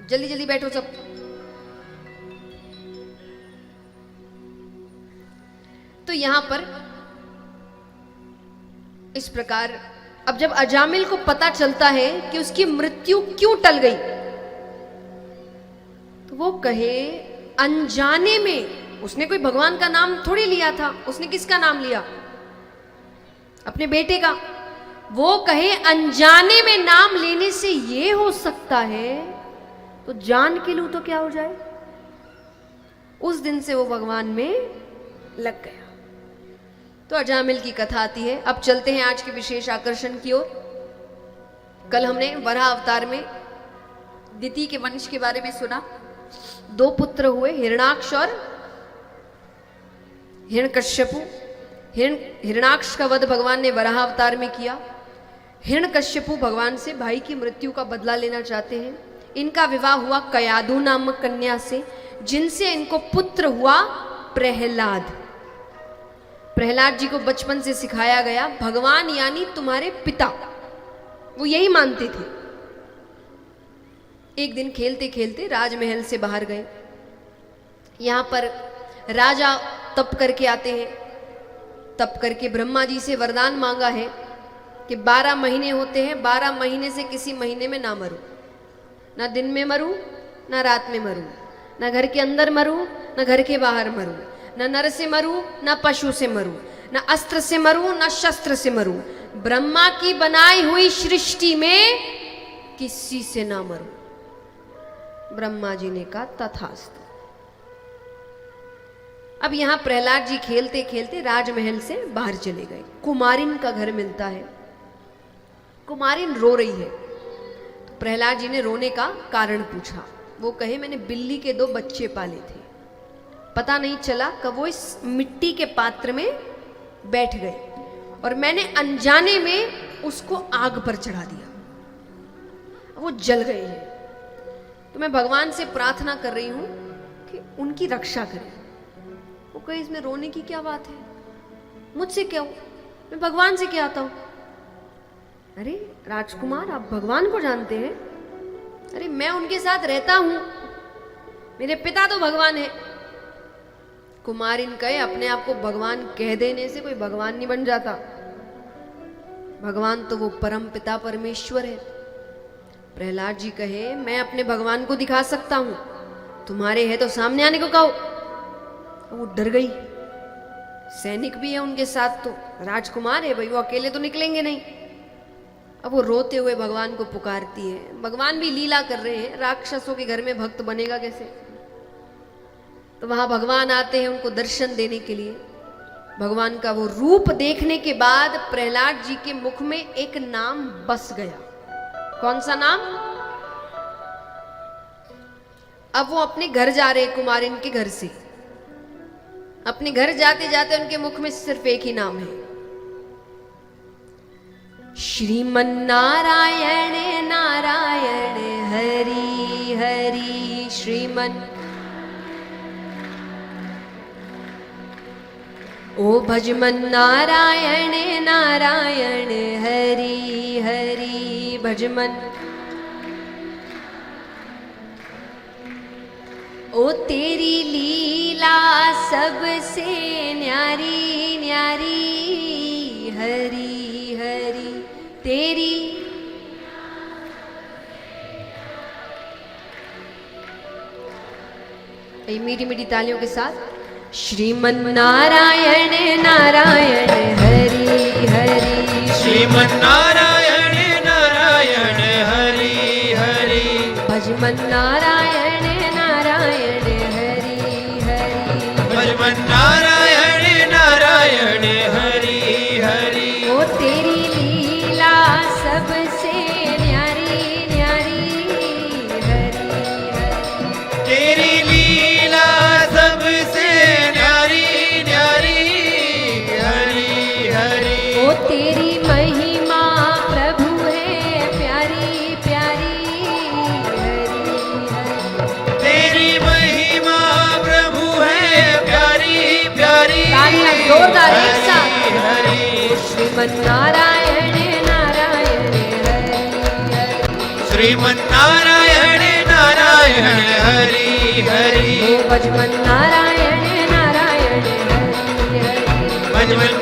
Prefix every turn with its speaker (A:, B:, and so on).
A: जल्दी जल्दी बैठो सब। तो यहां पर इस प्रकार अब जब अजामिल को पता चलता है कि उसकी मृत्यु क्यों टल गई, तो वो कहे अनजाने में, उसने कोई भगवान का नाम थोड़ी लिया था, उसने किसका नाम लिया? अपने बेटे का। वो कहे अनजाने में नाम लेने से ये हो सकता है, तो जान के लूं तो क्या हो जाए। उस दिन से वो भगवान में लग गया। तो अजामिल की कथा आती है। अब चलते हैं आज के विशेष आकर्षण की ओर। कल हमने वराह अवतार में दिति के वंश के बारे में सुना। 2 पुत्र हुए, हिरणाक्ष और हिरण्यकश्यपु। हिरणाक्ष का वध भगवान ने वराह अवतार में किया। हिरण्यकश्यपु भगवान से भाई की मृत्यु का बदला लेना चाहते हैं। इनका विवाह हुआ कयादु नामक कन्या से, जिनसे इनको पुत्र हुआ प्रहलाद। प्रहलाद जी को बचपन से सिखाया गया भगवान यानी तुम्हारे पिता, वो यही मानते थे। एक दिन खेलते खेलते राजमहल से बाहर गए। यहां पर राजा तप करके आते हैं। तप करके ब्रह्मा जी से वरदान मांगा है कि 12 महीने होते हैं, 12 महीने से किसी महीने में ना मरूं, ना दिन में मरूं, ना रात में मरूं, ना घर के अंदर मरूं, ना घर के बाहर मरूं, ना नर से मरूं, ना पशु से मरूं, ना अस्त्र से मरूं, ना शस्त्र से मरूं, ब्रह्मा की बनाई हुई सृष्टि में किसी से ना मरूं। ब्रह्मा जी ने कहा तथास्तु। अब यहां प्रहलाद जी खेलते खेलते राजमहल से बाहर चले गए। कुमारिन का घर मिलता है। कुमारिन रो रही है। तो प्रहलाद जी ने रोने का कारण पूछा। वो कहे मैंने बिल्ली के 2 बच्चे पाले थे, पता नहीं चला कब वो इस मिट्टी के पात्र में बैठ गए और मैंने अनजाने में उसको आग पर चढ़ा दिया, वो जल गए हैं। तो मैं भगवान से प्रार्थना कर रही हूं कि उनकी रक्षा करें। वो कहे इसमें रोने की क्या बात है, मुझसे क्या हो, मैं भगवान से क्या आता हूं। अरे राजकुमार, आप भगवान को जानते हैं? अरे मैं उनके साथ रहता हूं, मेरे पिता तो भगवान है। कुमारिन कहे अपने आप को भगवान कह देने से कोई भगवान नहीं बन जाता। भगवान तो वो परम पिता परमेश्वर है। प्रहलाद जी कहे मैं अपने भगवान को दिखा सकता हूं, तुम्हारे है तो सामने आने को कहो। वो डर गई। सैनिक भी है उनके साथ, तो राजकुमार है भाई, वो अकेले तो निकलेंगे नहीं। अब वो रोते हुए भगवान को पुकारती है। भगवान भी लीला कर रहे हैं, राक्षसों के घर में भक्त बनेगा कैसे। तो वहां भगवान आते हैं उनको दर्शन देने के लिए। भगवान का वो रूप देखने के बाद प्रहलाद जी के मुख में एक नाम बस गया। कौन सा नाम? अब वो अपने घर जा रहे कुमारिन के घर से। अपने घर जाते जाते उनके मुख में सिर्फ एक ही नाम है, श्रीमन्नारायण नारायण हरि हरि श्रीमन। ओ भजमन नारायण नारायण हरि हरि भजमन। ओ तेरी लीला सबसे न्यारी न्यारी हरि हरि तेरी। मीठी मीठी तालियों के साथ श्रीमन्नारायण नारायण हरि हरि
B: श्रीमन्नारायण नारायण हरि हरि
A: भजमन्नारायण नारायण हरि हरि
B: भजमन्नारायण नारायण हरि हरि।
A: ओ तेरी लीला सबसे न्यारी न्यारी हरि हरि
B: तेरी लीला सबसे न्यारी न्यारी हरि हरि।
A: ओ तेरी महिमा प्रभु है प्यारी प्यारी हरि हरि।
B: तेरी महिमा प्रभु है प्यारी प्यारी।
A: तालियां जोरदार एक साथ।
B: हरि
A: श्रीमन्नारायण नारायण हरि हरि
B: श्रीमन्नारायण नारायण हरि
A: ओ भजमन नारायण नारायण हरि हरि
B: भजमन